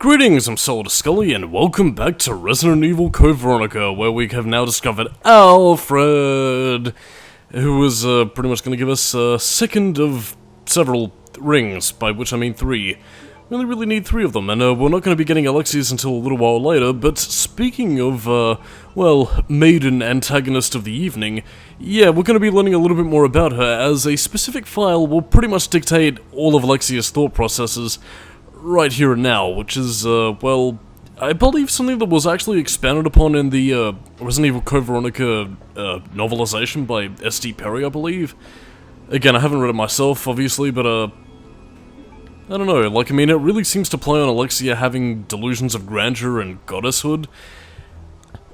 Greetings, I'm Solidus-Skully, and welcome back to Resident Evil Code Veronica, where we have now discovered Alfred, who is pretty much going to give us a second of several rings, by which I mean 3. We only really need 3 of them, and we're not going to be getting Alexia's until a little while later, but speaking of, well, maiden antagonist of the evening, yeah, we're going to be learning a little bit more about her, as a specific file will pretty much dictate all of Alexia's thought processes right here and now, which is, well, I believe something that was actually expanded upon in the, Resident Evil Code Veronica, novelization by S.D. Perry, I believe. Again, I haven't read it myself, obviously, but, I don't know, like, I mean, it really seems to play on Alexia having delusions of grandeur and goddesshood.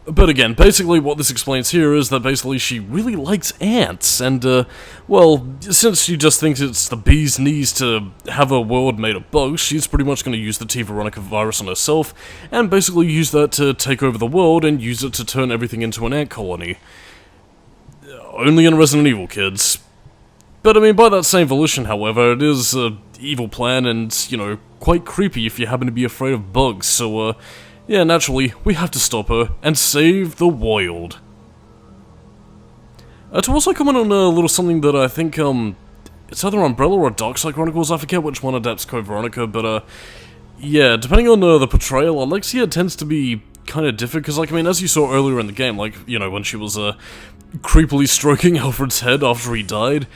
But again, basically what this explains here is that basically she really likes ants, and, well, since she just thinks it's the bee's knees to have a world made of bugs, she's pretty much going to use the T. Veronica virus on herself, and basically use that to take over the world and use it to turn everything into an ant colony. Only in Resident Evil, kids. But I mean, by that same volition, however, it is an evil plan and, you know, quite creepy if you happen to be afraid of bugs, so, yeah, naturally, we have to stop her and save the world. To also comment on a little something that I think, it's either Umbrella or Darkside Chronicles, I forget which one adapts Code Veronica, but, yeah, depending on the portrayal, Alexia tends to be kind of different, because, like, I mean, as you saw earlier in the game, like, you know, when she was, creepily stroking Alfred's head after he died,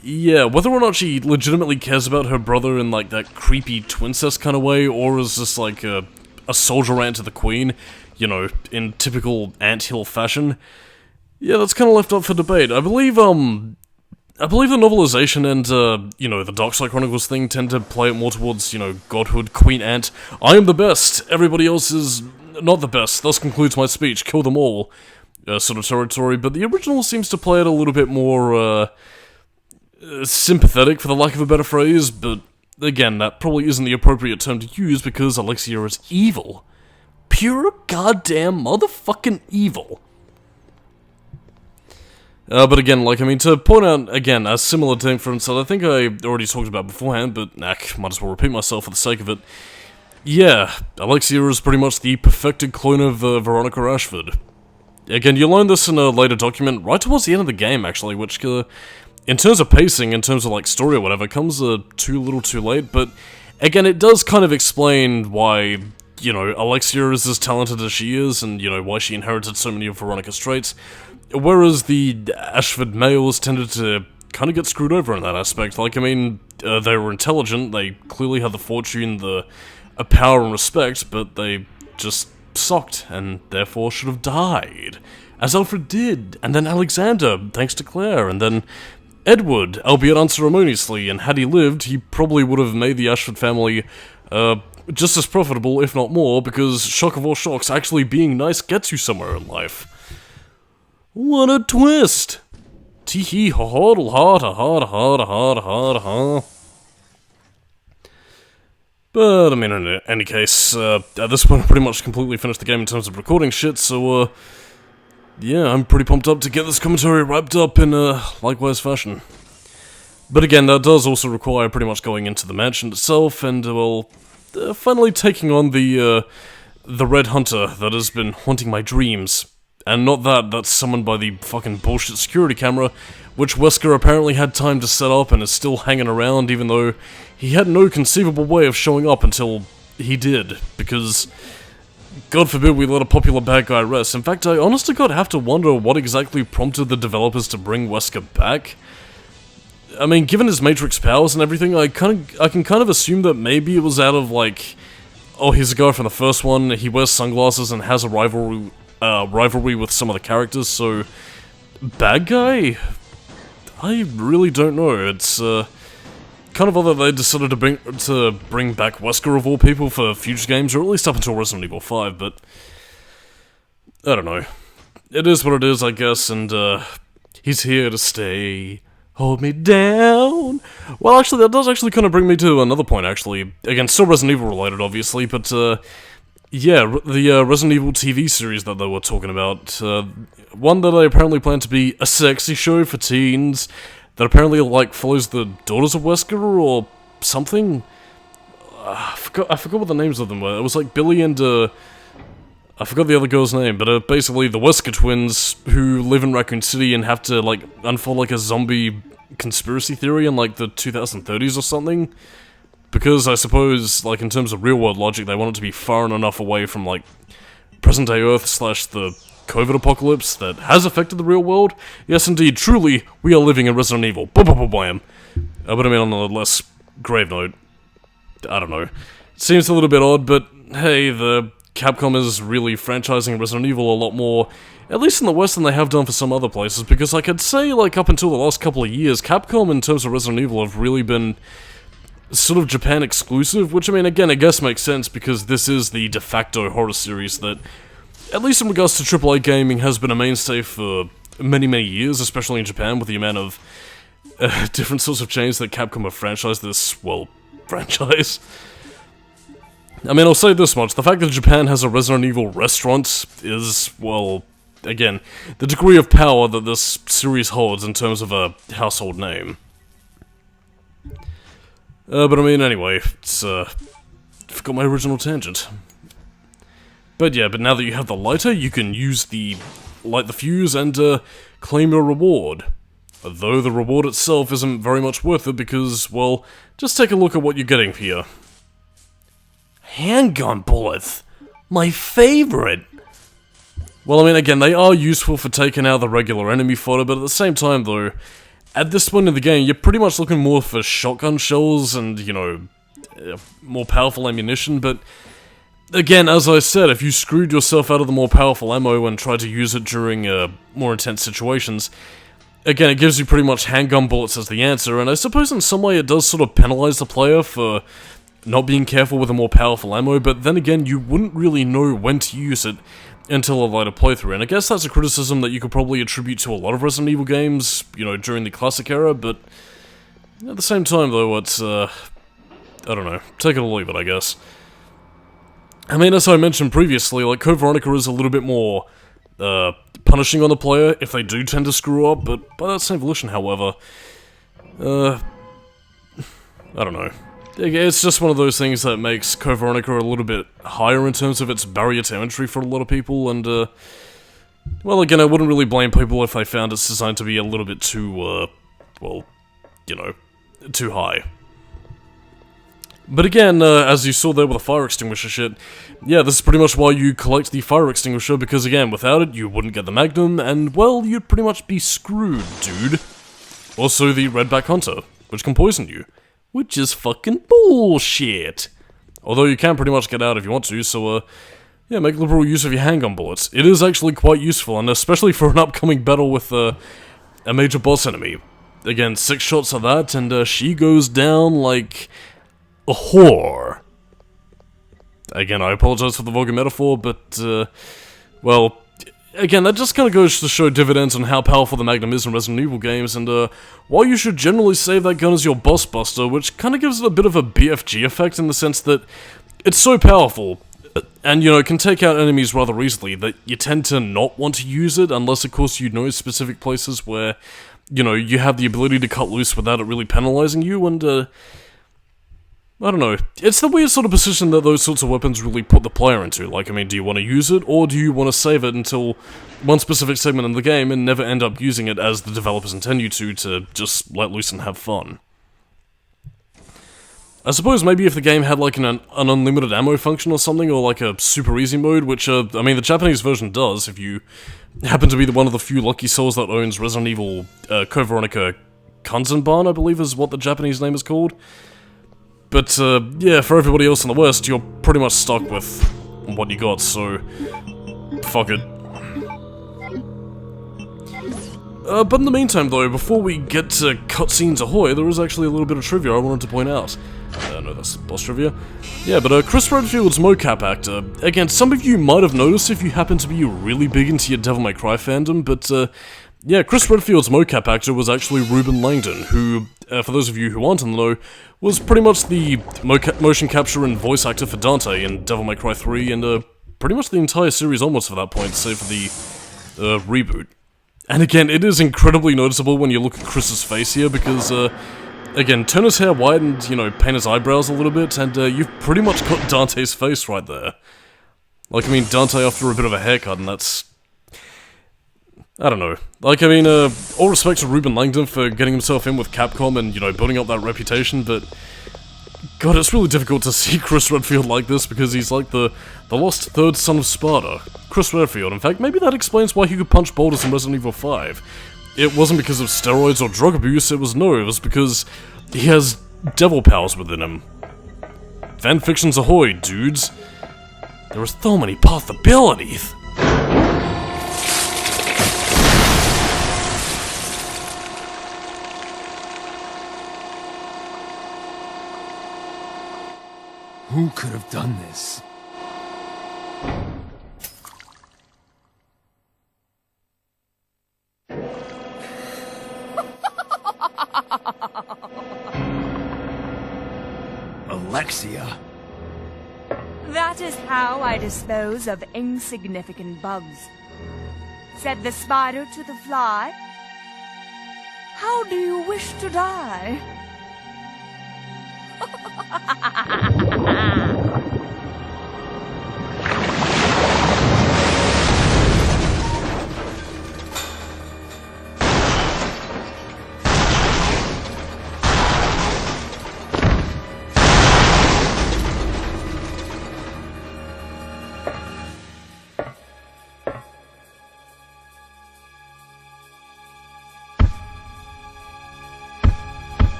yeah, whether or not she legitimately cares about her brother in, like, that creepy twincest kind of way, or is just, like, a soldier ant to the queen, you know, in typical anthill fashion, yeah, that's kind of left up for debate. I believe the novelization and, you know, the Darkside Chronicles thing tend to play it more towards, you know, godhood, queen ant, I am the best, everybody else is not the best, thus concludes my speech, kill them all, sort of territory, but the original seems to play it a little bit more, sympathetic, for the lack of a better phrase, but again, that probably isn't the appropriate term to use because Alexia is evil. Pure goddamn motherfucking evil. But again, like, I mean, to point out, again, a similar difference that I think I already talked about beforehand, but, might as well repeat myself for the sake of it. Yeah, Alexia is pretty much the perfected clone of Veronica Ashford. Again, you learn this in a later document, right towards the end of the game, actually, which, in terms of pacing, in terms of, like, story or whatever, comes too little too late, but, again, it does kind of explain why, you know, Alexia is as talented as she is, and, you know, why she inherited so many of Veronica's traits, whereas the Ashford males tended to kind of get screwed over in that aspect. Like, I mean, they were intelligent, they clearly had the fortune, the power and respect, but they just sucked, and therefore should have died. As Alfred did, and then Alexander, thanks to Claire, and then Edward, albeit unceremoniously, and had he lived, he probably would have made the Ashford family, just as profitable, if not more, because, shock of all shocks, actually being nice gets you somewhere in life. What a twist! Tee-hee, ha-hodl, ha-da-ha-da-ha-da-ha-da-ha-da-ha. But, I mean, in any case, at this point I pretty much completely finished the game in terms of recording shit, so, yeah, I'm pretty pumped up to get this commentary wrapped up in a likewise fashion. But again, that does also require pretty much going into the mansion itself, and, well, finally taking on the Red Hunter that has been haunting my dreams. And not that's summoned by the fucking bullshit security camera, which Wesker apparently had time to set up and is still hanging around, even though he had no conceivable way of showing up until he did, because God forbid we let a popular bad guy rest. In fact, I honest to God have to wonder what exactly prompted the developers to bring Wesker back. I mean, given his Matrix powers and everything, I can kind of assume that maybe it was out of, like, oh, he's a guy from the first one, he wears sunglasses and has a rivalry with some of the characters, so bad guy? I really don't know. It's kind of odd that they decided to bring back Wesker of all people for future games, or at least up until Resident Evil 5, but I don't know. It is what it is, I guess, and he's here to stay. Hold me down. Well, actually, that does actually kind of bring me to another point, actually. Again, still Resident Evil related, obviously, but yeah, the Resident Evil TV series that they were talking about, one that I apparently plan to be a sexy show for teens, that apparently, like, follows the daughters of Wesker, or something. I forgot what the names of them were. It was like Billy and, I forgot the other girl's name, but basically the Wesker twins who live in Raccoon City and have to, like, unfold, like, a zombie conspiracy theory in, like, the 2030s or something. Because I suppose, like, in terms of real-world logic, they want it to be far enough away from, like, present-day Earth / the COVID apocalypse that has affected the real world. Yes, indeed, truly, we are living in Resident Evil. Bam. But I mean, on a less grave note, I don't know. It seems a little bit odd, but hey, the Capcom is really franchising Resident Evil a lot more, at least in the West, than they have done for some other places, because I could say, like, up until the last couple of years, Capcom, in terms of Resident Evil, have really been sort of Japan exclusive, which, I mean, again, I guess makes sense, because this is the de facto horror series that, at least in regards to AAA gaming, has been a mainstay for many, many years, especially in Japan, with the amount of different sorts of chains that Capcom have franchised this, well, franchise. I mean, I'll say this much, the fact that Japan has a Resident Evil restaurant is, well, again, the degree of power that this series holds in terms of a household name. But I mean, anyway, it's, forgot my original tangent. But yeah, but now that you have the lighter, you can light the fuse and, claim your reward. Though the reward itself isn't very much worth it because, well, just take a look at what you're getting here. Handgun bullets! My favorite! Well, I mean, again, they are useful for taking out the regular enemy fodder, but at the same time, though, at this point in the game, you're pretty much looking more for shotgun shells and, you know, more powerful ammunition, but again, as I said, if you screwed yourself out of the more powerful ammo and tried to use it during, more intense situations, again, it gives you pretty much handgun bullets as the answer, and I suppose in some way it does sort of penalize the player for not being careful with a more powerful ammo, but then again, you wouldn't really know when to use it until a later playthrough, and I guess that's a criticism that you could probably attribute to a lot of Resident Evil games, you know, during the classic era, but at the same time, though, it's, I don't know, take it or leave it, I guess. I mean, as I mentioned previously, like, Code Veronica is a little bit more, punishing on the player if they do tend to screw up, but by that same volition, however, I don't know. It's just one of those things that makes Code Veronica a little bit higher in terms of its barrier to entry for a lot of people, and, well, again, I wouldn't really blame people if they found it's designed to be a little bit too, well, you know, too high. But again, as you saw there with the fire extinguisher shit, yeah, this is pretty much why you collect the fire extinguisher, because again, without it, you wouldn't get the Magnum, and, well, you'd pretty much be screwed, dude. Also, the Redback Hunter, which can poison you, which is fucking bullshit. Although you can pretty much get out if you want to, so, yeah, make liberal use of your handgun bullets. It is actually quite useful, and especially for an upcoming battle with, a major boss enemy. Again, 6 shots of that, and, she goes down like a whore. Again, I apologize for the vulgar metaphor, but, well, again, that just kind of goes to show dividends on how powerful the Magnum is in Resident Evil games, and, while you should generally save that gun as your boss buster, which kind of gives it a bit of a BFG effect in the sense that it's so powerful, and, you know, can take out enemies rather easily, that you tend to not want to use it, unless, of course, you know specific places where, you know, you have the ability to cut loose without it really penalizing you, and, I don't know, it's the weird sort of position that those sorts of weapons really put the player into. Like, I mean, do you want to use it, or do you want to save it until one specific segment in the game and never end up using it as the developers intend you to just let loose and have fun? I suppose maybe if the game had like an unlimited ammo function or something, or like a super easy mode, which, I mean, the Japanese version does, if you happen to be one of the few lucky souls that owns Resident Evil Code Veronica Kanzenban, I believe is what the Japanese name is called. But, yeah, for everybody else in the West, you're pretty much stuck with what you got, so fuck it. But in the meantime, though, before we get to cutscenes ahoy, there is actually a little bit of trivia I wanted to point out. No, that's boss trivia. Yeah, but Chris Redfield's mocap actor, again, some of you might have noticed if you happen to be really big into your Devil May Cry fandom, but, yeah, Chris Redfield's mocap actor was actually Ruben Langdon, who, for those of you who aren't in the know, was pretty much the motion capture and voice actor for Dante in Devil May Cry 3, and pretty much the entire series almost for that point, save for the reboot. And again, it is incredibly noticeable when you look at Chris's face here, because again, turn his hair white and, you know, paint his eyebrows a little bit, and you've pretty much got Dante's face right there. Like, I mean, Dante after a bit of a haircut, and that's... I don't know. Like, I mean, all respect to Ruben Langdon for getting himself in with Capcom and, you know, building up that reputation, but... God, it's really difficult to see Chris Redfield like this, because he's like the lost third son of Sparta. Chris Redfield, in fact, maybe that explains why he could punch boulders in Resident Evil 5. It wasn't because of steroids or drug abuse, it was because he has devil powers within him. Fanfictions ahoy, dudes! There are so many possibilities! Who could have done this? Alexia? That is how I dispose of insignificant bugs. Said the spider to the fly. How do you wish to die?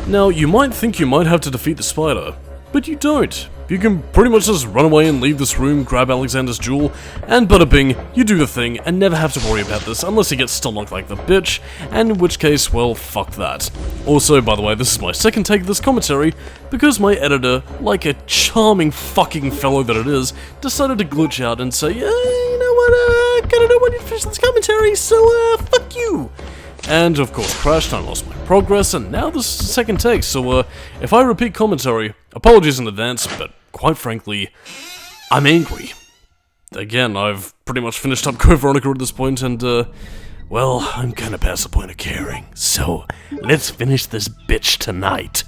Now, you might think you might have to defeat the spider, but you don't. You can pretty much just run away and leave this room, grab Alexander's jewel, and bada bing, you do the thing, and never have to worry about this unless he gets stomached like the bitch, and in which case, well, fuck that. Also, by the way, this is my second take of this commentary, because my editor, like a charming fucking fellow that it is, decided to glitch out and say, yeah, you know what, kinda don't want you to finish this commentary, so, fuck you! And, of course, crashed, I lost my progress, and now this is the second take, so, if I repeat commentary, apologies in advance, but quite frankly, I'm angry. Again, I've pretty much finished up Code Veronica at this point, and, well, I'm kinda past the point of caring, so let's finish this bitch tonight.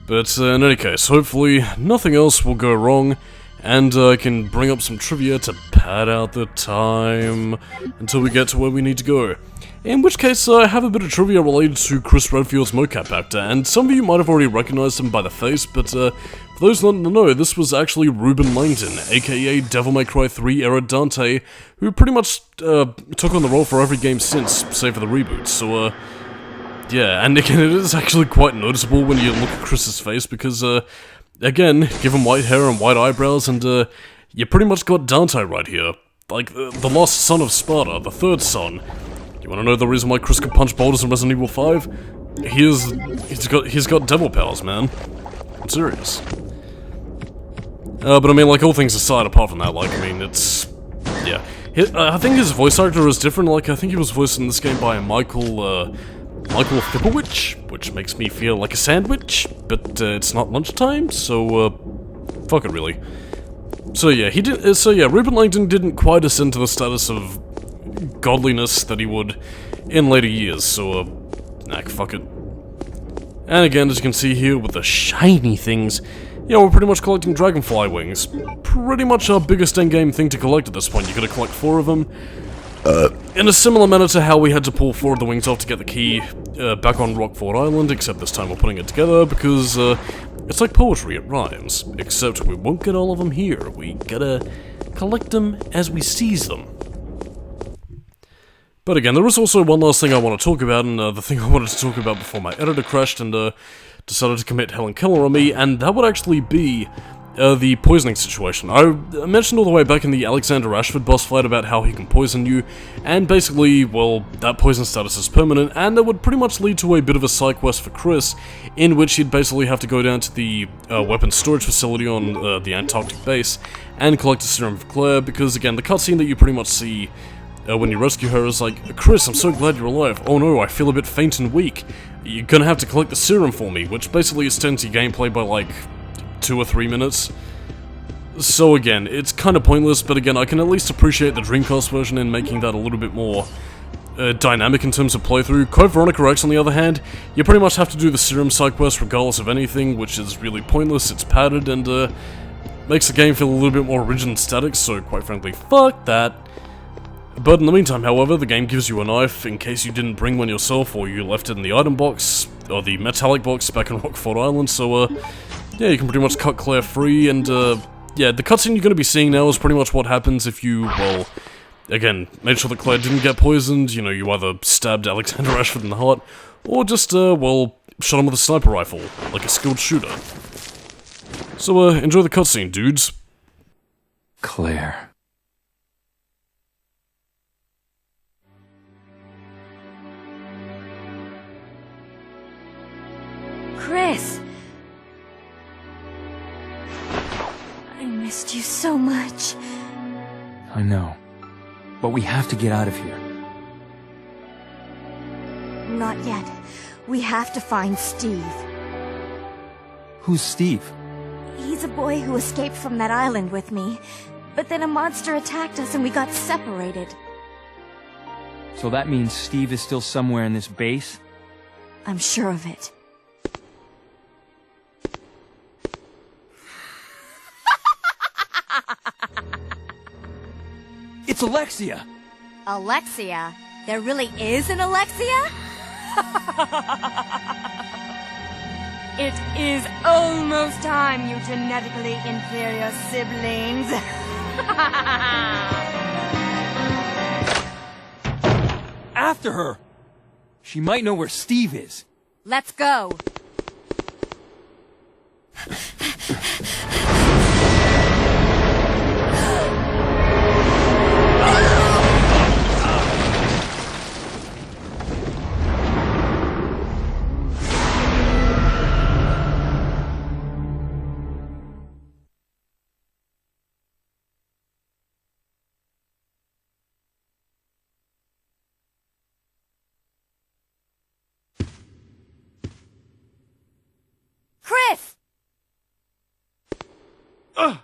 But, in any case, hopefully, nothing else will go wrong, and I can bring up some trivia to pad out the time until we get to where we need to go. In which case, I have a bit of trivia related to Chris Redfield's mocap actor, and some of you might have already recognized him by the face, but for those not in the know, this was actually Ruben Langdon, aka Devil May Cry 3 era Dante, who pretty much took on the role for every game since, save for the reboot, so yeah, and again, it is actually quite noticeable when you look at Chris's face, because again, give him white hair and white eyebrows, and you pretty much got Dante right here. Like, the lost son of Sparta, the third son. You wanna know the reason why Chris could punch boulders in Resident Evil 5? He's got devil powers, man. I'm serious. But I mean, like, all things aside, apart from that, like, I mean, it's... yeah. I think his voice actor is different, like, I think he was voiced in this game by Michael Fipowicz, which makes me feel like a sandwich, but it's not lunchtime, so, fuck it, really. So yeah, Ruben Langdon didn't quite ascend to the status of godliness that he would in later years, so, fuck it. And again, as you can see here with the shiny things, yeah, we're pretty much collecting dragonfly wings. Pretty much our biggest endgame thing to collect at this point. You gotta collect 4 of them. In a similar manner to how we had to pull 4 of the wings off to get the key back on Rockford Island, except this time we're putting it together because it's like poetry, it rhymes. Except we won't get all of them here, we gotta collect them as we seize them. But again, there is also one last thing I want to talk about, and the thing I wanted to talk about before my editor crashed and decided to commit Helen Keller on me, and that would actually be the poisoning situation. I mentioned all the way back in the Alexander Ashford boss fight about how he can poison you, and basically, well, that poison status is permanent, and that would pretty much lead to a bit of a side quest for Chris, in which he'd basically have to go down to the weapons storage facility on the Antarctic base, and collect a serum for Claire, because again, the cutscene that you pretty much see when you rescue her is like, Chris, I'm so glad you're alive. Oh no, I feel a bit faint and weak. You're gonna have to collect the serum for me, which basically extends your gameplay by like 2 or 3 minutes. So again, it's kind of pointless, but again, I can at least appreciate the Dreamcast version in making that a little bit more dynamic in terms of playthrough. Code Veronica X, on the other hand, you pretty much have to do the serum side quest regardless of anything, which is really pointless, it's padded, and makes the game feel a little bit more rigid and static, so quite frankly, fuck that. But in the meantime, however, the game gives you a knife in case you didn't bring one yourself or you left it in the item box, or the metallic box back on Rockford Island, so yeah, you can pretty much cut Claire free, and yeah, the cutscene you're going to be seeing now is pretty much what happens if you, well, again, made sure that Claire didn't get poisoned. You know, you either stabbed Alexander Ashford in the heart, or just, well, shot him with a sniper rifle, like a skilled shooter. So, enjoy the cutscene, dudes. Claire. Chris! I missed you so much. I know. But we have to get out of here. Not yet. We have to find Steve. Who's Steve? He's a boy who escaped from that island with me. But then a monster attacked us and we got separated. So that means Steve is still somewhere in this base? I'm sure of it. It's Alexia! Alexia? There really is an Alexia? It is almost time, you genetically inferior siblings. After her! She might know where Steve is. Let's go. Chris! No!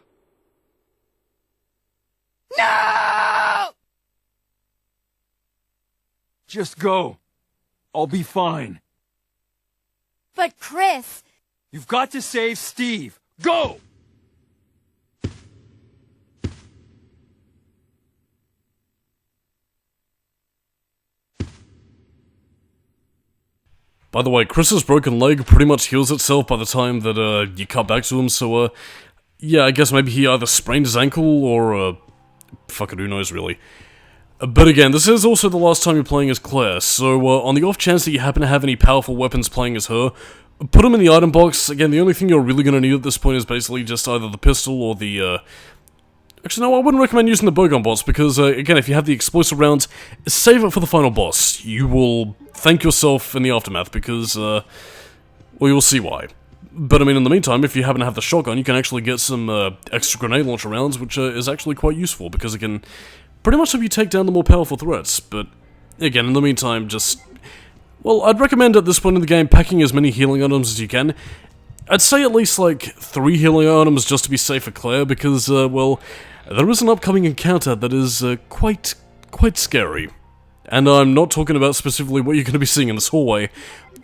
Just go. I'll be fine. But Chris... You've got to save Steve. Go! By the way, Chris's broken leg pretty much heals itself by the time that, you cut back to him, so, yeah, I guess maybe he either sprained his ankle, or, fuck it, who knows, really. But again, this is also the last time you're playing as Claire, so, on the off chance that you happen to have any powerful weapons playing as her, put them in the item box. Again, the only thing you're really gonna need at this point is basically just either the pistol or the, Actually, no, I wouldn't recommend using the bowgun bots, because, again, if you have the explosive rounds, save it for the final boss. You will thank yourself in the aftermath, because, well, you'll see why. But, I mean, in the meantime, if you happen to have the shotgun, you can actually get some, extra grenade launcher rounds, which, is actually quite useful, because it can pretty much help you take down the more powerful threats. But, again, in the meantime, just... Well, I'd recommend at this point in the game packing as many healing items as you can. I'd say at least, like, 3 healing items just to be safe for Claire, because, well, there is an upcoming encounter that is, quite scary. And I'm not talking about specifically what you're going to be seeing in this hallway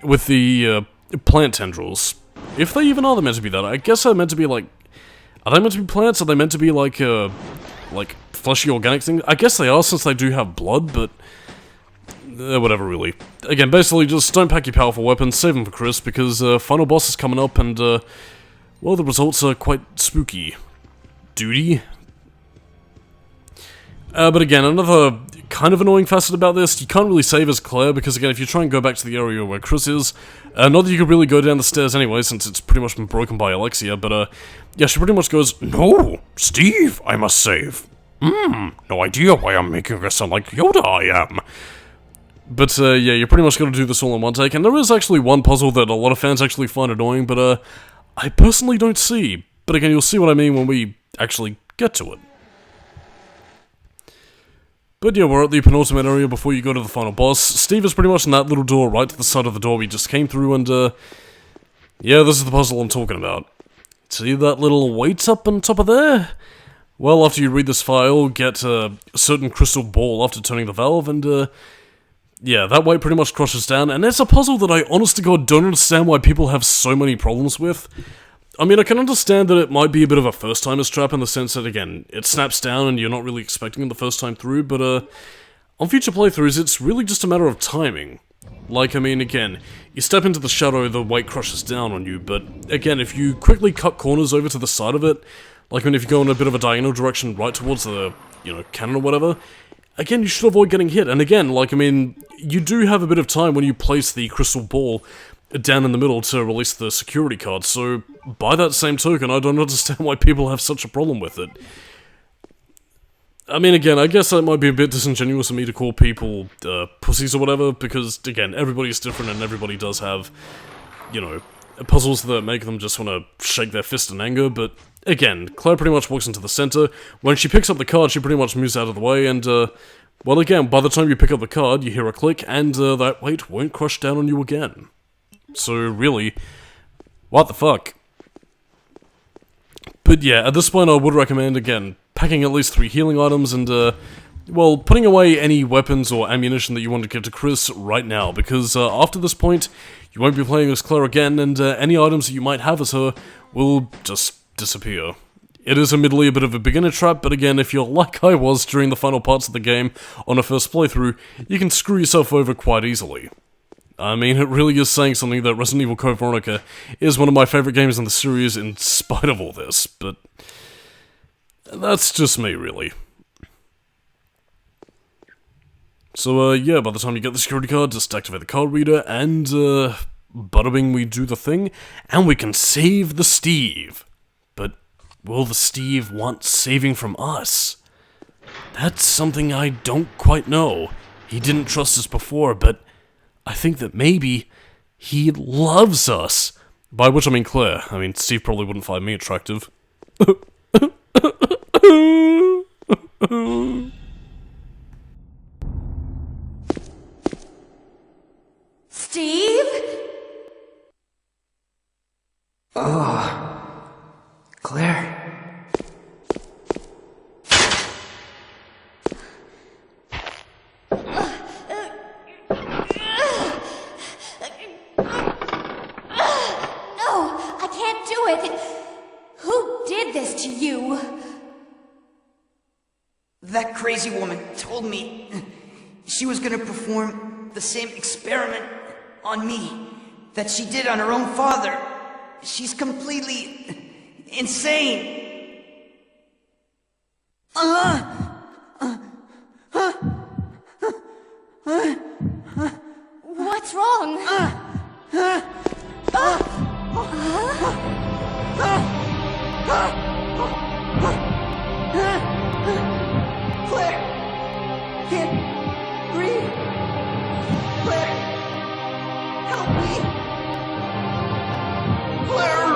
with the, plant tendrils. If they even are meant to be that, I guess they're meant to be, like... Are they meant to be plants? Are they meant to be, like fleshy organic things? I guess they are, since they do have blood, but... whatever, really. Again, basically, just don't pack your powerful weapons, save them for Chris, because, final boss is coming up, and, well, the results are quite spooky. Duty? But again, another kind of annoying facet about this, you can't really save as Claire, because again, if you try and go back to the area where Chris is, not that you could really go down the stairs anyway, since it's pretty much been broken by Alexia, but, yeah, she pretty much goes, "No, Steve, I must save. No idea why I'm making her sound like Yoda I am." But, yeah, you pretty much gotta do this all in one take, and there is actually one puzzle that a lot of fans actually find annoying, but, I personally don't see. But again, you'll see what I mean when we actually get to it. But yeah, we're at the penultimate area before you go to the final boss. Steve is pretty much in that little door right to the side of the door we just came through, and, yeah, this is the puzzle I'm talking about. See that little weight up on top of there? Well, after you read this file, get a certain crystal ball after turning the valve, and, yeah, that weight pretty much crushes down, and it's a puzzle that I honest to god don't understand why people have so many problems with. I mean, I can understand that it might be a bit of a first-timer's trap in the sense that, again, it snaps down and you're not really expecting it the first time through, but, on future playthroughs, it's really just a matter of timing. Like, I mean, again, you step into the shadow, the weight crushes down on you, but, again, if you quickly cut corners over to the side of it, like, I mean, if you go in a bit of a diagonal direction right towards the, cannon or whatever, again, you should avoid getting hit, and again, like, I mean, you do have a bit of time when you place the crystal ball down in the middle to release the security card, so by that same token, I don't understand why people have such a problem with it. I mean, again, I guess that might be a bit disingenuous of me to call people, pussies or whatever, because, again, everybody's different and everybody does have, puzzles that make them just want to shake their fist in anger, but, again, Claire pretty much walks into the center. When she picks up the card, she pretty much moves out of the way, and, well, again, by the time you pick up the card, you hear a click, and, that weight won't crush down on you again. So, really, what the fuck? But yeah, at this point I would recommend, again, packing at least 3 healing items and, well, putting away any weapons or ammunition that you want to give to Chris right now, because after this point, you won't be playing as Claire again, and any items that you might have as her will just disappear. It is admittedly a bit of a beginner trap, but again, if you're like I was during the final parts of the game on a first playthrough, you can screw yourself over quite easily. I mean, it really is saying something that Resident Evil Code Veronica is one of my favourite games in the series in spite of all this, but that's just me, really. So, yeah, by the time you get the security card, just activate the card reader, and, bada bing, we do the thing, and we can save the Steve. But will the Steve want saving from us? That's something I don't quite know. He didn't trust us before, but I think that maybe he loves us. By which I mean Claire. I mean, Steve probably wouldn't find me attractive. Steve? Oh, Claire. Who did this to you? That crazy woman told me she was gonna perform the same experiment on me that she did on her own father. She's completely insane. What's wrong? Claire! Can't breathe! Claire! Help me! Claire!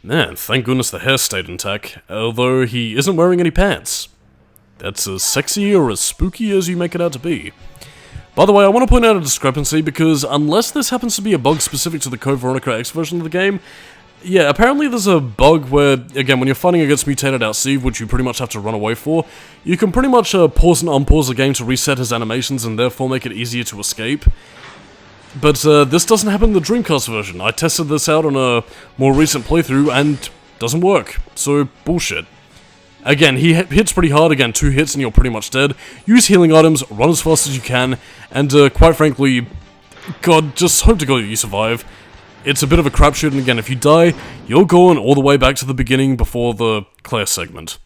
Man, thank goodness the hair stayed intact, although he isn't wearing any pants. That's as sexy or as spooky as you make it out to be. By the way, I want to point out a discrepancy, because unless this happens to be a bug specific to the Code Veronica X version of the game, yeah, apparently there's a bug where, again, when you're fighting against mutated out Steve, which you pretty much have to run away for, you can pretty much pause and unpause the game to reset his animations and therefore make it easier to escape. But this doesn't happen in the Dreamcast version. I tested this out on a more recent playthrough and doesn't work. So, bullshit. Again, he hits pretty hard. Again, 2 hits and you're pretty much dead. Use healing items, run as fast as you can, and quite frankly, God, just hope to God you survive. It's a bit of a crapshoot, and again, if you die, you're going all the way back to the beginning before the Claire segment.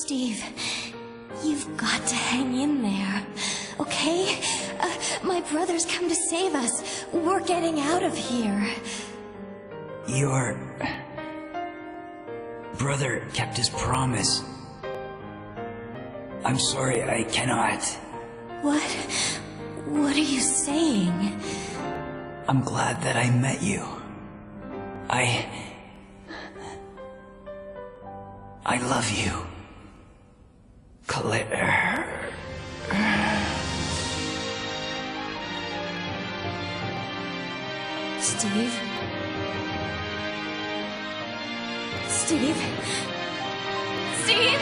Steve, you've got to hang in there, okay? My brother's come to save us. We're getting out of here. Your brother kept his promise. I'm sorry, I cannot. What? What are you saying? I'm glad that I met you. I love you, Claire. Steve? Steve? Steve?